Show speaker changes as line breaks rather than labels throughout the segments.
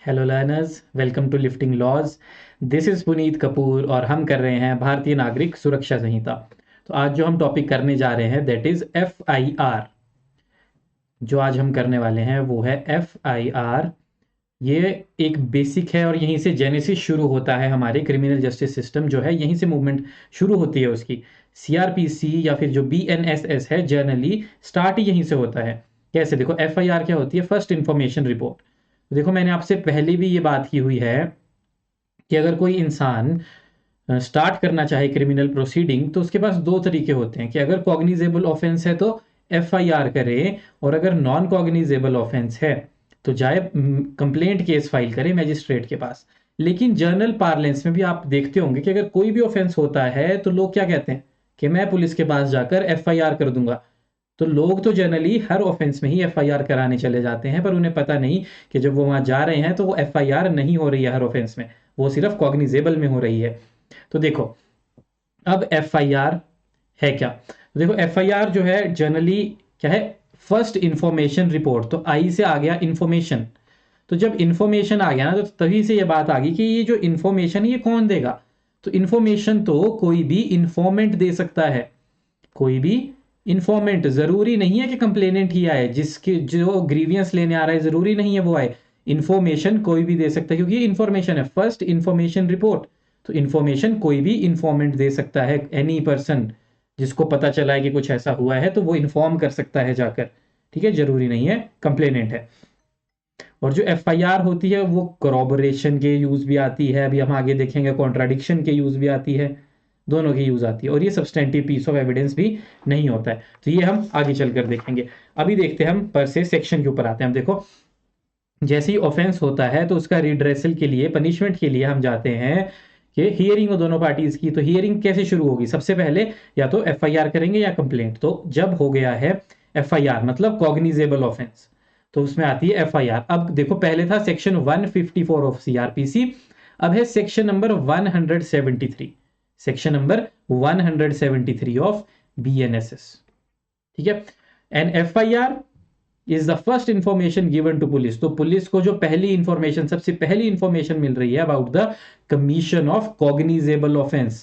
Hello learners, welcome to lifting laws. This is Puneet Kapoor और हम कर रहे हैं भारतीय नागरिक सुरक्षा संहिता। तो आज जो हम टॉपिक करने जा रहे हैं दैट इज़ FIR। जो आज हम करने वाले हैं वो है FIR। ये एक बेसिक है और यहीं से जेनेसिस शुरू होता है। हमारे क्रिमिनल जस्टिस सिस्टम जो है यहीं से मूवमेंट शुरू होती है उसकी। CRPC या फिर जो BNSS है जनरली स्टार्ट ही यहीं से होता है। कैसे? देखो, FIR क्या होती है? First information report. देखो, मैंने आपसे पहले भी ये बात की हुई है कि अगर कोई इंसान स्टार्ट करना चाहे क्रिमिनल प्रोसीडिंग तो उसके पास दो तरीके होते हैं कि अगर कॉग्निजेबल ऑफेंस है तो FIR करे, और अगर नॉन कॉग्निजेबल ऑफेंस है तो जाए कंप्लेंट केस फाइल करे मजिस्ट्रेट के पास। लेकिन जर्नल पार्लेंस में भी आप देखते होंगे कि अगर कोई भी ऑफेंस होता है तो लोग क्या कहते हैं कि मैं पुलिस के पास जाकर FIR कर दूंगा। तो लोग तो जनरली हर ऑफेंस में ही FIR कराने चले जाते हैं, पर उन्हें पता नहीं कि जब वो वहां जा रहे हैं तो वो FIR नहीं हो रही है हर ऑफेंस में, वो सिर्फ कॉग्निजेबल में हो रही है। तो देखो, अब FIR है क्या? तो देखो, FIR जो है जनरली क्या है? First information report. तो आई से आ गया इंफॉर्मेशन। तो जब इंफॉर्मेशन आ गया ना तो तभी से ये बात आ गई कि ये जो इंफॉर्मेशन ये कौन देगा। तो इंफॉर्मेशन तो कोई भी इंफॉर्मेंट दे सकता है। कोई भी इंफॉर्मेंट, जरूरी नहीं है कि कंप्लेनेंट ही आए, जिसके जो ग्रीवियंस लेने आ रहा है जरूरी नहीं है वो आए। इंफॉर्मेशन कोई भी दे सकता है क्योंकि ये इंफॉर्मेशन है, फर्स्ट इंफॉर्मेशन रिपोर्ट। तो इंफॉर्मेशन कोई भी इंफॉर्मेंट दे सकता है, एनी पर्सन जिसको पता चला है कि कुछ ऐसा हुआ है तो वो इन्फॉर्म कर सकता है जाकर। ठीक है, जरूरी नहीं है कंप्लेनेंट है। और जो FIR होती है वो corroboration के यूज भी आती है, अभी हम आगे देखेंगे कॉन्ट्राडिक्शन के यूज भी आती है, दोनों की यूज आती है। और ये सब्सटेंटिव पीस ऑफ एविडेंस भी नहीं होता है। तो ये हम आगे चलकर देखेंगे। अभी देखते हैं, हम पर से सेक्शन के ऊपर आते हैं। हम देखो, जैसे ही ऑफेंस होता है तो उसका रिड्रेसल के लिए, पनिशमेंट के लिए हम जाते हैं कि हियरिंग हो दोनों पार्टीज की। तो हियरिंग कैसे शुरू होगी? सबसे पहले या तो FIR करेंगे या कंप्लेंट। तो जब हो गया है FIR मतलब कॉग्निजेबल ऑफेंस, तो उसमें आती है FIR। अब देखो, पहले था सेक्शन 154 ऑफ CRPC, अब है section number 173। Section number 173 of BNSS। ठीक है। And FIR is the first information given to police. तो पुलिस को जो पहली इंफॉर्मेशन, सबसे पहली इंफॉर्मेशन मिल रही है about the commission of cognizable offence.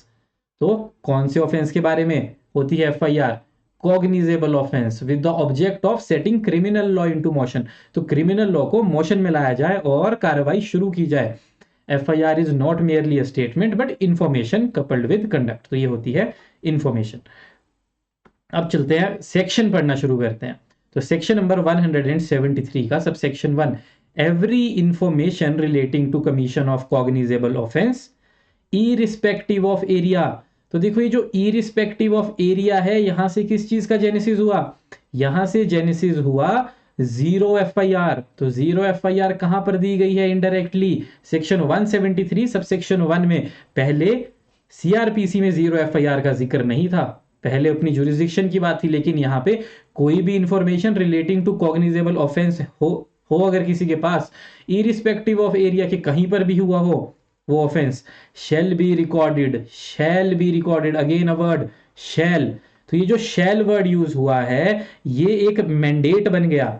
तो कौन से ऑफेंस के बारे में होती है FIR? Cognizable offence with the object of setting criminal law into motion. तो क्रिमिनल लॉ को मोशन में लाया जाए और कार्रवाई शुरू की जाए। FIR is not merely a statement but information coupled with conduct. तो ये होती है इंफॉर्मेशन। अब चलते हैं, सेक्शन पढ़ना शुरू करते हैं। तो सेक्शन नंबर 173 का sub section 1, every information relating to commission of cognizable offence irrespective of area. तो देखो, ये जो इरिस्पेक्टिव ऑफ एरिया है, यहां से किस चीज का जेनेसिस हुआ? यहां से जेनेसिस हुआ जीरो FIR। तो जीरो FIR कहां पर दी गई है? इनडायरेक्टली सेक्शन 173 सब सेक्शन 1 में। पहले CRPC में जीरो FIR का जिक्र नहीं था, पहले अपनी जुरिस्डिक्शन की बात थी। लेकिन यहाँ पे कोई भी information relating to cognizable offence हो अगर किसी के पास, इरिस्पेक्टिव ऑफ एरिया के कहीं पर भी हुआ हो वो offence, shall be recorded, again a word shall. तो ये जो शैल वर्ड यूज हुआ है ये एक मैंडेट बन गया।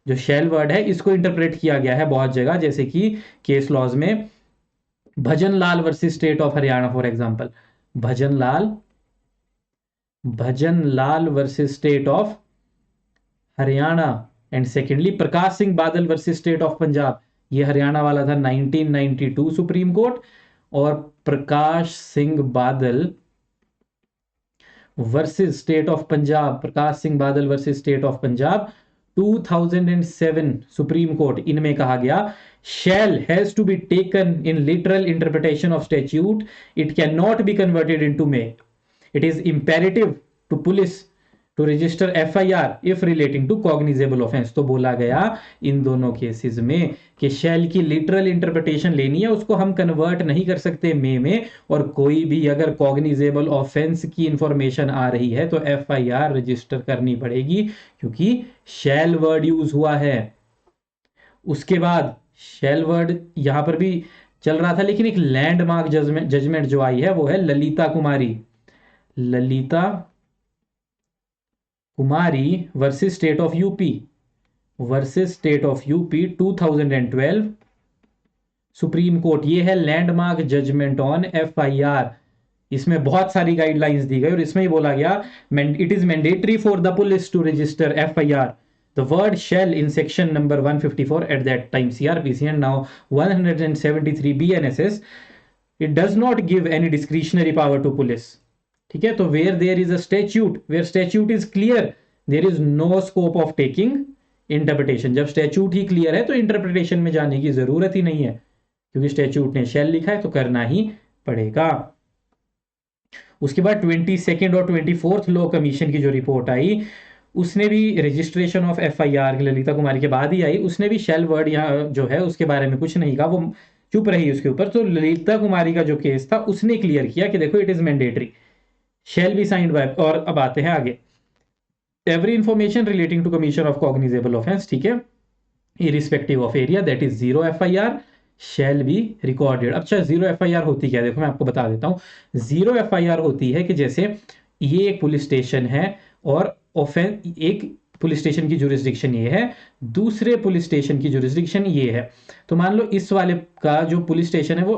जो शैल वर्ड है इसको इंटरप्रेट किया गया है बहुत जगह, जैसे कि केस लॉज में Bhajan Lal versus state of Haryana for example. Bhajan Lal, Bhajan Lal versus state of Haryana. And secondly Prakash Singh Badal versus state of Punjab. ये हरियाणा वाला था 1992 सुप्रीम कोर्ट। और प्रकाश Singh Badal versus state of Punjab, Prakash Singh Badal versus state of Punjab 2007 supreme court. इनमें कहा गया shall has to be taken in literal interpretation of statute. It cannot be converted into may. It is imperative to police to register FIR if relating to cognizable offense। तो बोला गया इन दोनों cases में कि शैल की लिटरल इंटरप्रिटेशन लेनी है, उसको हम कन्वर्ट नहीं कर सकते मे में। और कोई भी अगर कॉग्निजेबल ऑफेंस की इंफॉर्मेशन आ रही है तो FIR रजिस्टर करनी पड़ेगी क्योंकि शैल वर्ड यूज हुआ है। उसके बाद शैल वर्ड यहां पर भी चल रहा था, लेकिन एक लैंडमार्क जजमेंट जो आई है वो है Lalita Kumari, Lalita Kumari versus state of UP, versus state of UP 2012। Supreme court, ये है लैंडमार्क जजमेंट ऑन FIR। इसमें बहुत सारी गाइडलाइंस दी गई और इसमें ही बोला गया it is mandatory for the police to register FIR the word shall in section number 154 at that time CRPC and now 173 BNSS, it does not give any discretionary power to police। ठीक है, तो where there is a statute, where statute is clear, there is no scope of taking interpretation। जब statute ही clear है तो interpretation में जाने की जरूरत ही नहीं है, क्योंकि स्टैच्यूट ने शैल लिखा है तो करना ही पड़ेगा। उसके बाद 22nd और 24th लॉ कमीशन की जो रिपोर्ट आई, उसने भी रजिस्ट्रेशन ऑफ FIR ललिता कुमारी के बाद ही आई, उसने भी शेल वर्ड यहाँ जो है उसके बारे में कुछ नहीं कहा, वो चुप रही उसके ऊपर। तो ललिता कुमारी का जो केस था उसने क्लियर किया कि देखो it is mandatory, shall be signed by. और अब आते हैं आगे, every information relating to commission of cognizable offence, ठीक है, irrespective of area that is 0 FIR shall be recorded. अच्छा 0 FIR होती क्या है, देखो मैं आपको बता देता हूँ। 0 FIR होती है कि जैसे ये एक पुलिस स्टेशन है और ऑफेंस, एक पुलिस स्टेशन की जुरिस्डिक्शन ये है, दूसरे पुलिस स्टेशन की जुरिस्डिक्शन ये है। तो मान लो इस वाले का जो पुलिस स्टेशन है वो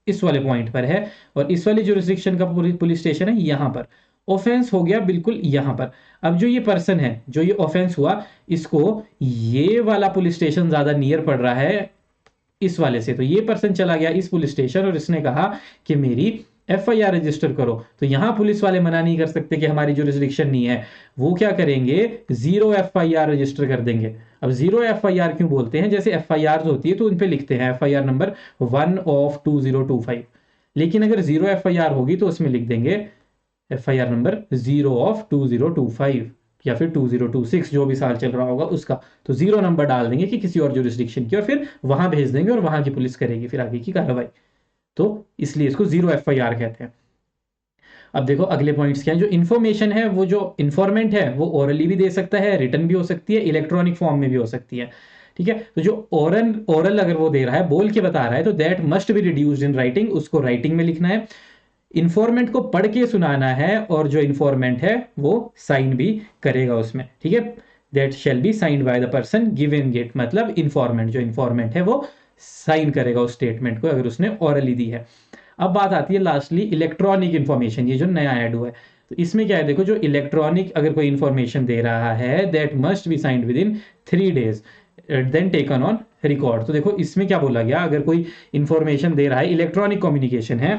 इस वाले पॉइंट पर है और इस वाली जुरिस्डिक्शन का पुलिस स्टेशन है यहाँ पर। ऑफेंस हो गया बिल्कुल यहाँ पर। अब जो ये पर्सन है, जो ये ऑफेंस हुआ, इसको ये वाला पुलिस स्टेशन ज्यादा नियर पड़ रहा है इस वाले से, तो ये पर्सन चला गया इस पुलिस स्टेशन और इसने कहा कि मेरी FIR रजिस्टर करो। तो यहां पुलिस वाले मना नहीं कर सकते कि हमारी जुरिस्डिक्शन नहीं है, वो क्या करेंगे 0 FIR रजिस्टर कर देंगे। अब 0 FIR क्यों बोलते हैं, जैसे FIR होती है तो उन पे लिखते हैं FIR नंबर 1 of 2025, लेकिन अगर 0 FIR होगी तो उसमें लिख देंगे FIR नंबर 0 of 2025 या फिर 2026, जो भी साल चल रहा होगा उसका। तो 0 नंबर डाल देंगे कि किसी और जुरिस्डिक्शन की, और फिर वहां भेज देंगे और वहां की पुलिस करेगी फिर आगे की कार्रवाई। तो इसलिए इसको 0 FIR कहते हैं। अब देखो अगले पॉइंट्स क्या है। जो इन्फॉर्मेशन है, वो जो इन्फॉर्मेंट है वो ओरली भी दे सकता है, रिटर्न भी हो सकती है, इलेक्ट्रॉनिक फॉर्म में भी हो सकती है। ठीक है, तो जो ओरल अगर वो दे रहा है, बोल के बता रहा है, तो that must be reduced in writing, उसको राइटिंग में लिखना है। इन्फॉर्मेंट को पढ़ के सुनाना है और जो इन्फॉर्मेंट है वो साइन भी करेगा उसमें। ठीक है, that shall be signed by the person giving it, मतलब इन्फॉर्मेंट, जो इन्फॉर्मेंट है वो साइन करेगा उस स्टेटमेंट को अगर उसने ऑरली दी है। अब बात आती है लास्टली इलेक्ट्रॉनिक इंफॉर्मेशन, ये जो नया ऐड हुआ है। तो इसमें क्या है, देखो जो इलेक्ट्रॉनिक अगर कोई इंफॉर्मेशन दे रहा है, that must be signed within 3 days then taken on record. तो देखो इसमें क्या बोला गया, अगर कोई इंफॉर्मेशन दे रहा है, इलेक्ट्रॉनिक कम्युनिकेशन है,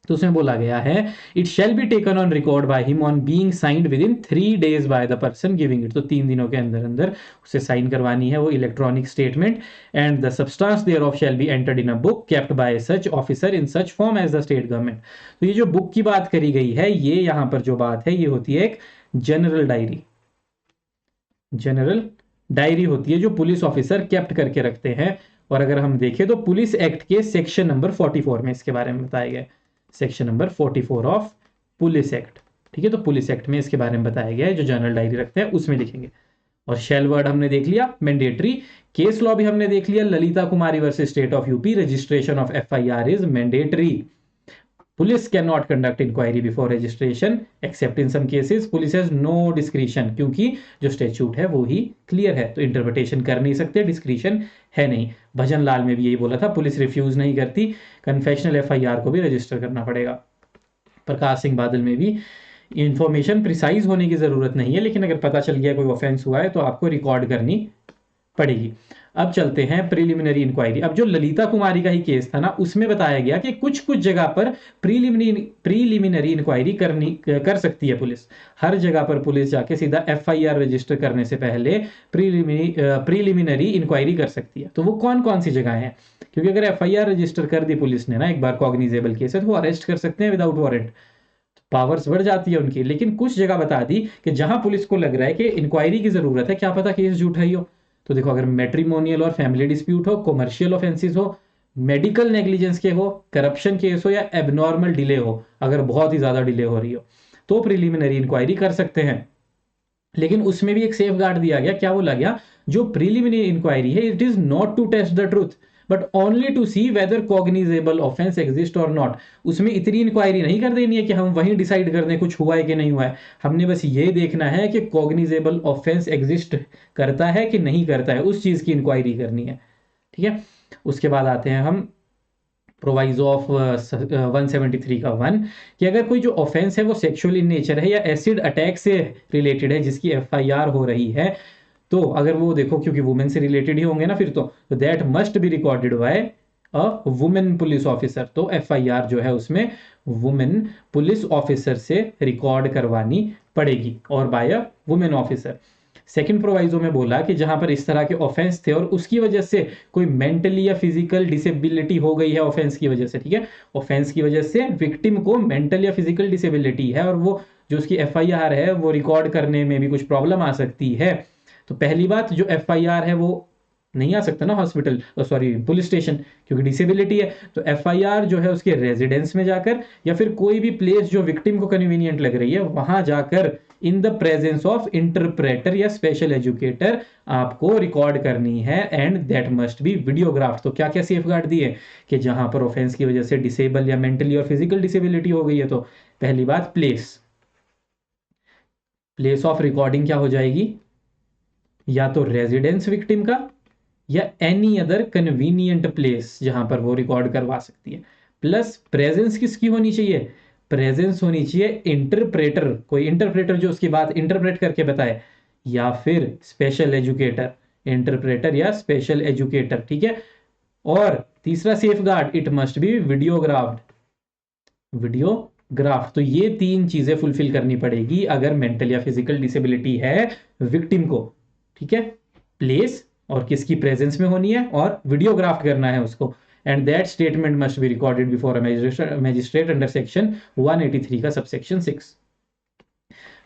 तो उसमें बोला गया है it shall be taken on record by him on being signed within 3 days by the person giving it. तो 3 दिनों के अंदर अंदर उसे साइन करवानी है वो electronic statement. And the substance thereof shall be entered in a book kept by such officer in such form as the state government. तो ये जो बुक की बात करी गई है, ये यहां पर जो बात है ये होती है एक जनरल डायरी। जनरल डायरी होती है जो पुलिस ऑफिसर केप्ट करके रखते हैं। और अगर हम देखें तो पुलिस एक्ट के सेक्शन नंबर 44 में इसके बारे में बताया गया है, section number 44 of police act. ठीक है, तो पुलिस एक्ट में इसके बारे में बताया गया है, जो जनरल डायरी रखते हैं उसमें लिखेंगे। और शेल वर्ड हमने देख लिया, मैंडेटरी। केस लॉ भी हमने देख लिया, Lalita Kumari versus state of यूपी, registration of FIR is mandatory. Police can not conduct inquiry before registration except in some cases, police has no discretion, क्योंकि जो स्टैट्यूट है वो ही क्लियर है, तो इंटरप्रिटेशन कर नहीं सकते, डिस्क्रिशन है नहीं। भजन लाल में भी यही बोला था, पुलिस रिफ्यूज नहीं करती, कन्फेशनल FIR को भी रजिस्टर करना पड़ेगा। प्रकाश सिंह बादल में भी इंफॉर्मेशन प्रिसाइज होने की जरूरत नहीं है, लेकिन अगर पता चल गया कोई ऑफेंस हुआ है तो आपको रिकॉर्ड करनी पड़ेगी। अब चलते हैं प्रीलिमिनरी इंक्वायरी। अब जो ललिता कुमारी का ही केस था ना, उसमें बताया गया कि कुछ कुछ जगह पर प्रीलिमिनरी इंक्वायरी कर सकती है पुलिस। हर जगह पर पुलिस जाके सीधा FIR रजिस्टर करने से पहले प्रीलिमिनरी इंक्वायरी कर सकती है। तो वो कौन कौन सी जगह हैं, क्योंकि अगर FIR रजिस्टर कर दी पुलिस ने ना एक बार कॉग्निजेबल केस है, तो वो अरेस्ट कर सकते हैं विदाउट वारंट, पावर्स बढ़ जाती है उनकी। लेकिन कुछ जगह बता दी कि जहां पुलिस को लग रहा है कि इंक्वायरी की जरूरत है, क्या पता केस झूठा ही हो। तो देखो अगर मैट्रिमोनियल और फैमिली डिस्प्यूट हो, कमर्शियल ऑफेंसेस हो, मेडिकल नेग्लिजेंस के हो, करप्शन केस हो, या एबनॉर्मल डिले हो, अगर बहुत ही ज्यादा डिले हो रही हो, तो प्रीलिमिनरी इंक्वायरी कर सकते हैं। लेकिन उसमें भी एक सेफ गार्ड दिया गया, क्या बोला गया, जो प्रीलिमिनरी इंक्वायरी है it is not to test the truth but only to see whether cognizable offence exist और नॉट। उसमें इतनी इंक्वायरी नहीं कर देनी है कि हम वहीं डिसाइड कर दें कुछ हुआ है कि नहीं हुआ है, हमने बस ये देखना है कि कॉग्निजेबल ऑफेंस एग्जिस्ट करता है कि नहीं करता है, उस चीज की इंक्वायरी करनी है। ठीक है, उसके बाद आते हैं हम प्रोवाइजो ऑफ 173 का 1 कि अगर कोई जो ऑफेंस है वो सेक्सुअल इन नेचर है या एसिड अटैक से रिलेटेड है जिसकी एफआईआर हो रही है, तो अगर वो देखो क्योंकि वुमेन से रिलेटेड ही होंगे ना फिर तो that must be recorded by a women police officer. तो एफआईआर जो है उसमें वुमेन पुलिस ऑफिसर से रिकॉर्ड करवानी पड़ेगी और bye a women officer. Second proviso में बोला कि जहां पर इस तरह के ऑफेंस थे और उसकी वजह से कोई मेंटली या फिजिकल डिसेबिलिटी हो गई है ऑफेंस की वजह से, ठीक है, ऑफेंस की वजह से विक्टिम को मेंटल या फिजिकल डिसेबिलिटी है और वो जो उसकी एफआईआर है वो रिकॉर्ड करने में भी कुछ प्रॉब्लम आ सकती है। तो पहली बात, जो एफआईआर है वो नहीं आ सकता ना हॉस्पिटल, सॉरी पुलिस स्टेशन, क्योंकि डिसेबिलिटी है। तो एफआईआर जो है उसके रेजिडेंस में जाकर या फिर कोई भी प्लेस जो विक्टिम को कन्वीनियंट लग रही है वहां जाकर in the presence of interpreter या स्पेशल एजुकेटर आपको रिकॉर्ड करनी है and that must B videograph. तो क्या क्या सेफ गार्ड दिए कि जहां पर ऑफेंस की वजह से डिसेबल या मेंटली और फिजिकल डिसेबिलिटी हो गई है, तो पहली बात प्लेस ऑफ रिकॉर्डिंग क्या हो जाएगी, या तो रेजिडेंस विक्टिम का या एनी अदर कन्वीनियंट प्लेस जहां पर वो रिकॉर्ड करवा सकती है। प्लस प्रेजेंस किसकी होनी चाहिए, प्रेजेंस होनी चाहिए इंटरप्रेटर, कोई इंटरप्रेटर जो उसकी बात इंटरप्रेट करके बताए, या फिर स्पेशल एजुकेटर, इंटरप्रेटर या स्पेशल एजुकेटर, ठीक है। और तीसरा safeguard, it must be videographed, videograph. तो ये तीन चीजें फुलफिल करनी पड़ेगी अगर मेंटल या फिजिकल डिसेबिलिटी है विक्टिम को, ठीक है। प्लेस और किसकी प्रेजेंस में होनी है और वीडियोग्राफ करना है उसको, and that statement must be recorded before a magistrate under section 183 का सबसेक्शन 6।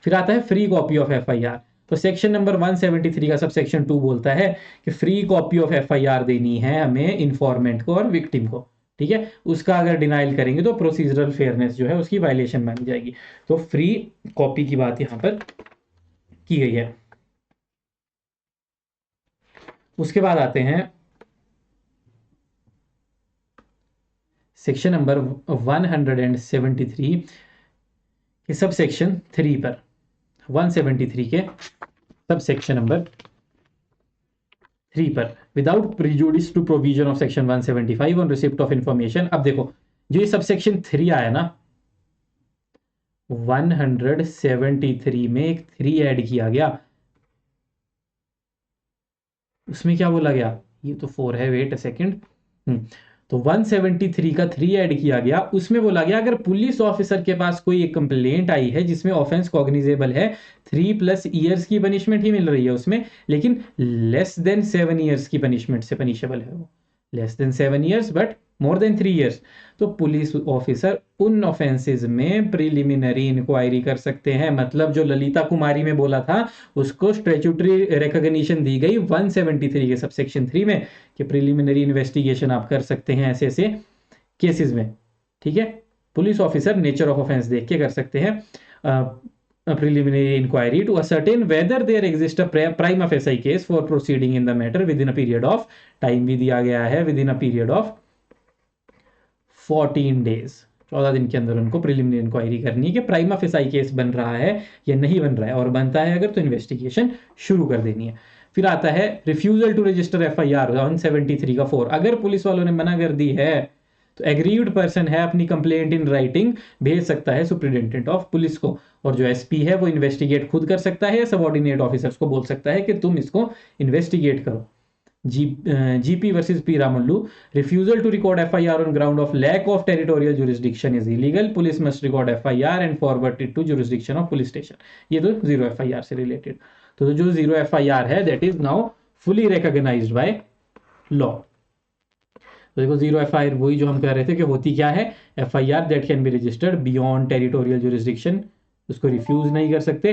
फिर आता है फ्री कॉपी ऑफ एफआईआर। तो सेक्शन नंबर 173 का सबसेक्शन 2 बोलता है कि फ्री कॉपी ऑफ एफआईआर देनी है हमें इन्फॉर्मेंट को और विक्टिम को, ठीक है। उसका अगर डिनाइल करेंगे तो प्रोसीजरल फेयरनेस जो है उसकी वायलेशन मानी जाएगी। तो फ्री कॉपी की बात यहां पर की गई है। उसके बाद आते हैं सेक्शन नंबर 173 के सब सेक्शन 3 पर, 173 के सब सेक्शन नंबर 3 पर, without prejudice to provision of section 175 on receipt of information. अब देखो जो ये सब सेक्शन 3 आया ना, 173 में एक 3 ऐड किया गया, उसमें क्या बोला गया, ये तो 4 है, वेट अ सेकेंड। तो 173 का 3 ऐड किया गया, उसमें बोला गया अगर पुलिस ऑफिसर के पास कोई एक कंप्लेंट आई है जिसमें ऑफेंस कॉग्निजेबल है, 3+ ईयर्स की पनिशमेंट ही मिल रही है उसमें, लेकिन लेस देन 7 ईयर्स की पनिशमेंट से पनिशेबल है वो, less than 7 years but more than 3 years, तो पुलिस ऑफिसर उन ऑफेंसेस में प्रिलिमिनरी इंक्वायरी कर सकते हैं। मतलब जो ललिता कुमारी में बोला था उसको स्टैट्यूटरी रिकॉग्निशन दी गई 173 के सबसेक्शन 3 में कि प्रिलिमिनरी इन्वेस्टिगेशन आप कर सकते हैं ऐसे ऐसे केसेस में, ठीक है। Police officer nature of offence देख के कर सकते हैं preliminary inquiry to ascertain whether there exist a prima facie case for proceeding in the matter within a period of, time भी दिया गया है, within a period of 14 days, 14 दिन के अंदर उनको प्रिलिमिनरी इंक्वायरी करनी है कि प्राइमा फेसाई केस बन रहा है या नहीं बन रहा है, और बनता है अगर तो इन्वेस्टिगेशन शुरू कर देनी है। फिर आता है रिफ्यूजल टू रजिस्टर एफआईआर 173 का 4, अगर पुलिस वालों ने मना कर दी है तो एग्रीव्ड पर्सन है अपनी कंप्लेंट इन राइटिंग भेज सकता है सुप्रिटेंडेंट ऑफ पुलिस को, और जो एसपी है वो इन्वेस्टिगेट खुद कर सकता है या सबऑर्डिनेट ऑफिसर्स को बोल सकता है कि तुम इसको इन्वेस्टिगेट करो। GP versus P Ramullu, refusal to record FIR on ground of lack of territorial jurisdiction is illegal, police must record FIR and forward it to jurisdiction of police station. ये तो जीरो एफआईआर से related, तो जो zero FIR है that is now fully recognised by law. तो देखो zero FIR वही जो हम कह रहे थे कि होती क्या है, FIR that can be registered beyond territorial jurisdiction, उसको रिफ्यूज नहीं कर सकते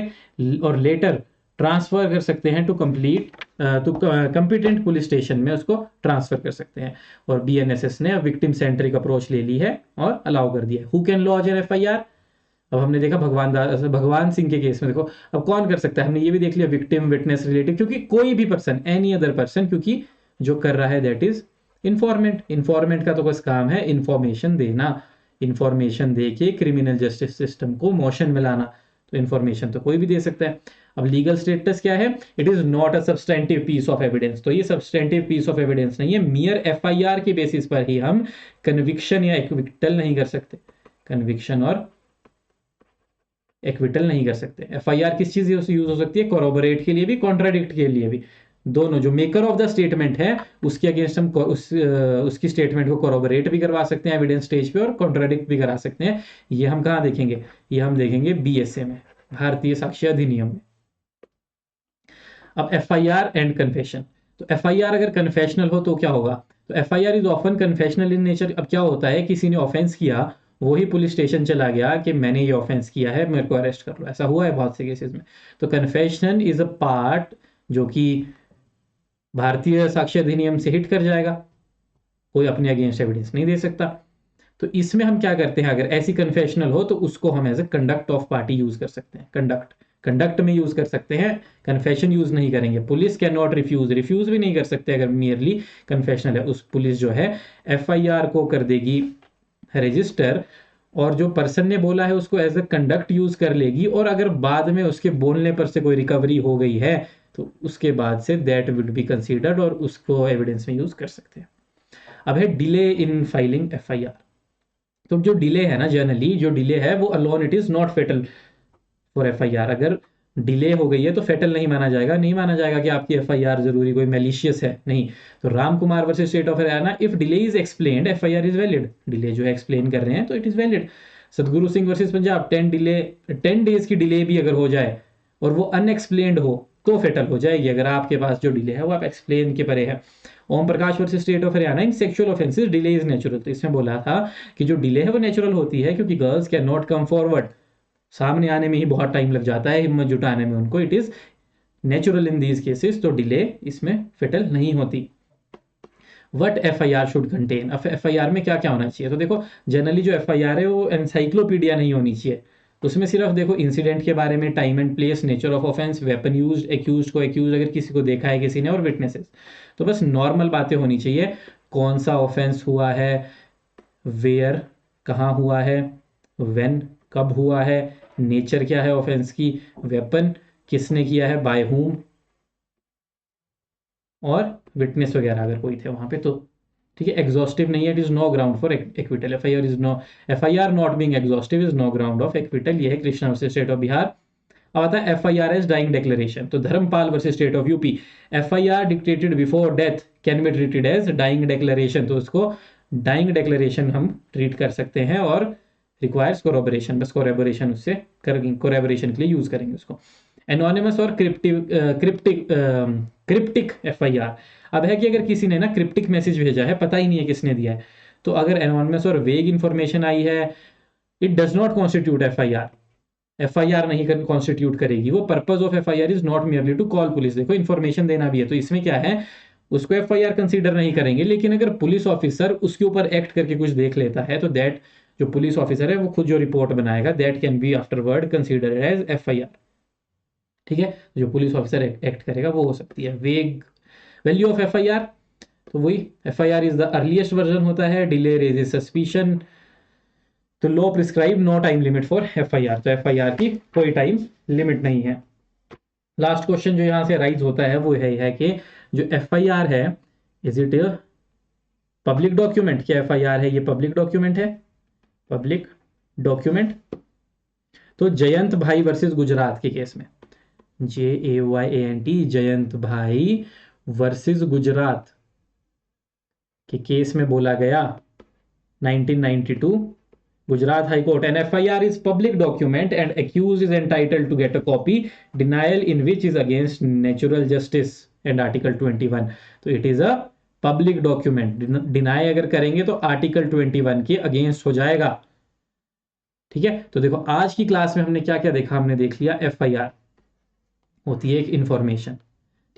और लेटर ट्रांसफर कर सकते हैं टू कंपिटेंट पुलिस स्टेशन में उसको ट्रांसफर कर सकते हैं। और बीएनएसएस ने विक्टिम सेंट्रिक अप्रोच ले ली है और अलाउ कर दिया। Who can lodge an FIR, अब हमने देखा भगवान सिंह के केस में, देखो अब कौन कर सकता है, हमने ये भी देख लिया विक्टिम विटनेस रिलेटिव, क्योंकि कोई भी पर्सन, एनी अदर पर्सन, क्योंकि जो कर रहा है दैट इज इन्फॉर्मेंट, इन्फॉर्मेंट का तो बस काम है इन्फॉर्मेशन देना, इन्फॉर्मेशन दे के क्रिमिनल जस्टिस सिस्टम को मोशन में लाना। तो इन्फॉर्मेशन तो कोई भी दे सकता है। अब लीगल स्टेटस क्या है? It is not a substantive piece of evidence. तो ये सब्सटेंटिव पीस ऑफ एविडेंस नहीं है, मियर एफआईआर के बेसिस पर ही हम कन्विक्शन या एक्विटल नहीं कर सकते। कन्विक्शन और एक्विटल नहीं कर सकते। एफआईआर किस चीज यूज हो सकती है? कोरोबोरेट के लिए भी, कॉन्ट्राडिक्ट के लिए भी। दोनों, जो मेकर ऑफ द स्टेटमेंट है उसके अगेंस्ट हम उसकी स्टेटमेंट को कोरोबोरेट भी करवा सकते हैं एविडेंस स्टेज पे, और कॉन्ट्राडिक्ट भी करा सकते हैं। ये हम कहाँ देखेंगे? ये हम देखेंगे बीएसए में, भारतीय साक्ष्य अधिनियम में। अब एफआईआर एंड कन्फेशन। तो एफआईआर अगर कन्फेशनल हो तो क्या होगा? तो FIR is often confessional in nature. अब क्या होता है, किसी ने ऑफेंस किया, वही पुलिस स्टेशन चला गया कि मैंने ये ऑफेंस किया है, मेरे को अरेस्ट कर लो। ऐसा हुआ है बहुत से केसेस में। तो कन्फेशन इज अ पार्ट जो कि भारतीय साक्ष्य अधिनियम से हिट कर जाएगा, कोई अपने अगेंस्ट एविडेंस नहीं दे सकता। तो इसमें हम क्या करते हैं, अगर ऐसी कन्फेशनल हो तो उसको हम as a conduct of party use कर सकते हैं। कंडक्ट में यूज कर सकते हैं, कन्फेशन यूज नहीं करेंगे। पुलिस कैन नॉट रिफ्यूज भी नहीं कर सकते अगर मियरली कन्फेशनल है। उस पुलिस जो है एफआईआर को कर देगी रजिस्टर, और जो पर्सन ने बोला है उसको एज ए कंडक्ट यूज कर लेगी, और अगर बाद में उसके बोलने पर से कोई रिकवरी हो गई है तो उसके बाद say that would be considered और उसको एविडेंस में यूज कर सकते हैं। अब है डिले इन फाइलिंग एफआईआर। तो जो डिले है ना, जनरली जो डिले है वो alone it is not fatal for FIR. अगर डिले हो गई है तो फेटल नहीं माना जाएगा। नहीं माना जाएगा कि आपकी एफआईआर जरूरी कोई मैलिशियस है, नहीं। तो Ram Kumar versus state of Haryana, if delay is explained FIR is valid. Delay जो है एक्सप्लेन कर रहे हैं तो इट इज वैलिड। सदगुरु सिंह वर्सेस पंजाब, 10 डेज की डिले भी अगर हो जाए और वो अनएक्सप्लेन्ड हो तो फेटल हो जाएगी, अगर आपके पास जो डिले है वो आप एक्सप्लेन के परे है। Om Prakash versus state of Haryana, in sexual offences delay is natural. तो इसमें बोला था कि जो डिले है वो नेचुरल होती है, क्योंकि girls can not come forward, सामने आने में ही बहुत टाइम लग जाता है, हिम्मत जुटाने में उनको। It is natural in these cases, तो डिले इसमें फेटल नहीं होती। What FIR should contain. अब एफआईआर में क्या क्या होना चाहिए? तो देखो, जनरली जो एफआईआर है वो एनसाइक्लोपीडिया नहीं होनी चाहिए। उसमें सिर्फ देखो इंसिडेंट के बारे में, time and place, nature of offence, weapon use, accused को एक्यूज अगर किसी को देखा है किसी ने, और विटनेसेस। तो बस नॉर्मल बातें होनी चाहिए। कौन सा ऑफेंस हुआ है, वेयर कहाँ हुआ है, व्हेन कब हुआ है, नेचर क्या है ऑफेंस की, वेपन किसने किया है, बाय हुम, और विटनेस वगैरह अगर कोई थे वहां पे तो। ठीक है, एग्जॉस्टिव नहीं है, it is no ground for acquittal. FIR not being exhaustive is no ground of acquittal. ये है Krishna versus state of Bihar. अब आता है एफआईआर एज डाइंग डिक्लेरेशन। तो Dharmpal versus state of UP, FIR dictated before death can be treated as dying declaration. तो उसको dying declaration हम treat कर सकते हैं, और रिक्वायर्स कोरोबोरेशन, बस कोरेबोरेशन उससे कोरेबोरेशन के लिए यूज करेंगे उसको। एनोनिमस और क्रिप्टिक एफआईआर। अब है कि अगर किसी ने ना क्रिप्टिक मैसेज भेजा है, पता ही नहीं है किसने दिया है, तो अगर एनोनिमस और वेग इंफॉर्मेशन आई है, it does not constitute FIR. FIR नहीं कॉन्स्टिट्यूट करेगी वो। Purpose of FIR is not merely to call police. देखो इन्फॉर्मेशन देना भी है, तो इसमें क्या है, उसको एफआईआर कंसीडर नहीं करेंगे। लेकिन अगर पुलिस ऑफिसर उसके ऊपर एक्ट करके कुछ देख लेता है, तो दैट जो पुलिस ऑफिसर है वो खुद जो रिपोर्ट बनाएगा, that can be afterward considered as FIR. ठीक है, जो पुलिस ऑफिसर एक्ट करेगा वो हो सकती है। वेग वैल्यू ऑफ एफआईआर, तो वही FIR is the earliest version होता है। Delay raises suspicion. तो law prescribe no time limit for FIR. तो एफआईआर की कोई टाइम लिमिट नहीं है। लास्ट क्वेश्चन जो यहां से राइज होता है वो है कि जो एफआईआर है, इज इट पब्लिक डॉक्यूमेंट? क्या एफआईआर है ये पब्लिक डॉक्यूमेंट है? Public document. तो जयंत भाई वर्सेस गुजरात के केस में, JAYANT, जयंत भाई वर्सेस गुजरात के केस में बोला गया 1992, Gujarat high court, an FIR is public document and accused is entitled to get a copy, denial in which is against natural justice and article 21। तो it is a public document. Deny अगर करेंगे तो article 21 के against हो जाएगा। ठीक है, तो देखो आज की क्लास में हमने क्या क्या देखा, हमने देख लिया एफआईआर होती है एक इंफॉर्मेशन।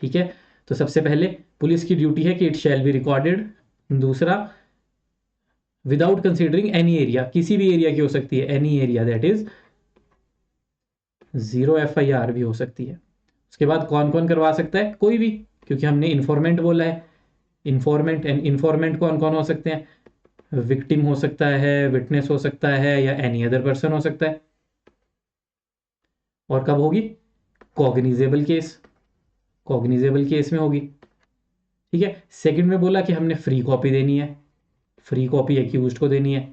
ठीक है, तो सबसे पहले पुलिस की ड्यूटी है कि इट शैल बी रिकॉर्डेड। दूसरा, विदाउट कंसीडरिंग एनी एरिया, किसी भी एरिया की हो सकती है, any area, that is zero FIR भी हो सकती है। उसके बाद कौन कौन करवा सकता है? कोई भी, क्योंकि हमने इन्फॉर्मेंट बोला है। इन्फॉर्मेंट एंड इन्फॉर्मेंट कौन कौन हो सकते हैं? विक्टिम हो सकता है, विटनेस हो सकता है, या एनी अदर पर्सन हो सकता है। और कब होगी? कॉग्निजेबल केस, कॉग्निजेबल केस में होगी। ठीक है, सेकंड में बोला कि हमने फ्री कॉपी देनी है, फ्री कॉपी एक्यूज्ड को देनी है।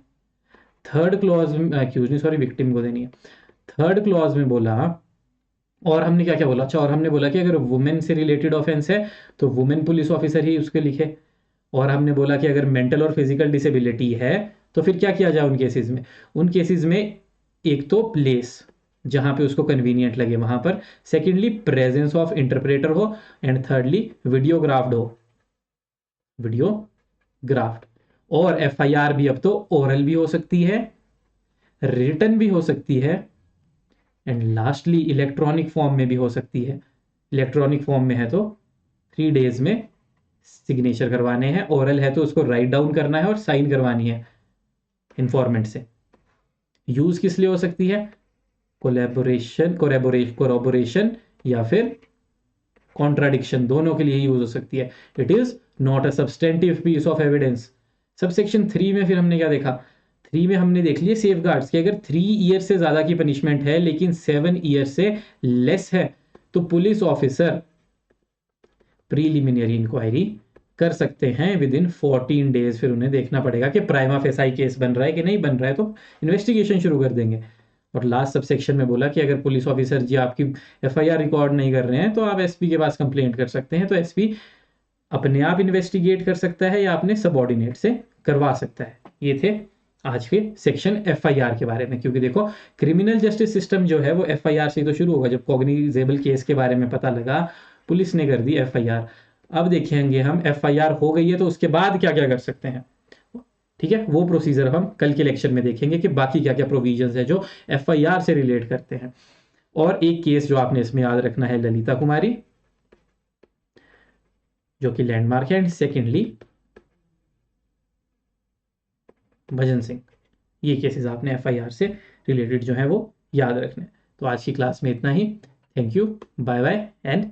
थर्ड क्लॉज में एक्यूज नहीं, सॉरी, विक्टिम को देनी है। थर्ड क्लॉज में बोला, और हमने क्या क्या बोला? अच्छा, और हमने बोला कि अगर वुमेन से रिलेटेड ऑफेंस है तो वुमेन पुलिस ऑफिसर ही उसके लिखे। और हमने बोला कि अगर मेंटल और फिजिकल डिसेबिलिटी है तो फिर क्या किया जाए उन केसेस में? उन केसेस में एक तो प्लेस जहां पे उसको कन्वीनियंट लगे वहां पर, सेकेंडली प्रेजेंस ऑफ इंटरप्रेटर हो, एंड थर्डली वीडियोग्राफ्ड हो, वीडियोग्राफ्ड। और एफआईआर भी अब तो ओरल भी हो सकती है, रिटन भी हो सकती है, एंड लास्टली इलेक्ट्रॉनिक फॉर्म में भी हो सकती है। इलेक्ट्रॉनिक फॉर्म में है तो 3 days में सिग्नेचर करवाने हैं, ओरल है तो उसको राइट डाउन करना है और साइन करवानी है इंफॉर्मेंट से। यूज किस लिए हो सकती है? कोलैबोरेशन, कोरैबोरेशन या फिर कॉन्ट्राडिक्शन, दोनों के लिए यूज हो सकती है। It is not a substantive piece of evidence. Subsection 3 में फिर हमने क्या देखा? 3 में हमने देख लिए सेफ गार्ड्स कि अगर 3 ईयर से ज्यादा की पनिशमेंट है लेकिन 7 ईयर से लेस है तो पुलिस ऑफिसर प्रीलिमिनरी इंक्वायरी कर सकते हैं विद इन 14 days। फिर उन्हें देखना पड़ेगा कि प्राइमा फेसाई केस बन रहा है कि नहीं बन रहा है, तो इन्वेस्टिगेशन शुरू कर देंगे। और लास्ट सब सेक्शन में बोला कि अगर पुलिस ऑफिसर जी आपकी एफआईआर रिकॉर्ड नहीं कर रहे हैं तो आप एसपी के पास कंप्लेंट कर सकते हैं। तो एसपी अपने आप इन्वेस्टिगेट कर सकता है या अपने सबॉर्डिनेट से करवा सकता है। ये थे आज के सेक्शन एफआईआर के बारे में, क्योंकि देखो क्रिमिनल जस्टिस सिस्टम जो है वो एफआईआर से तो शुरू होगा। जब कॉग्निजेबल केस के बारे में पता लगा, पुलिस ने कर दी एफआईआर। अब देखेंगे हम एफआईआर हो गई है तो उसके बाद क्या क्या कर सकते हैं। ठीक है, वो प्रोसीजर हम कल के लेक्चर में देखेंगे कि बाकी क्या क्या प्रोविजंस है जो एफआईआर से रिलेट करते हैं। और एक केस जो आपने इसमें याद रखना है, ललिता कुमारी, जो कि लैंडमार्क है, एंड सेकेंडली भजन सिंह। ये केसेस आपने एफआईआर से रिलेटेड जो है वो याद रखने हैं। तो आज की क्लास में इतना ही। Thank you, bye bye and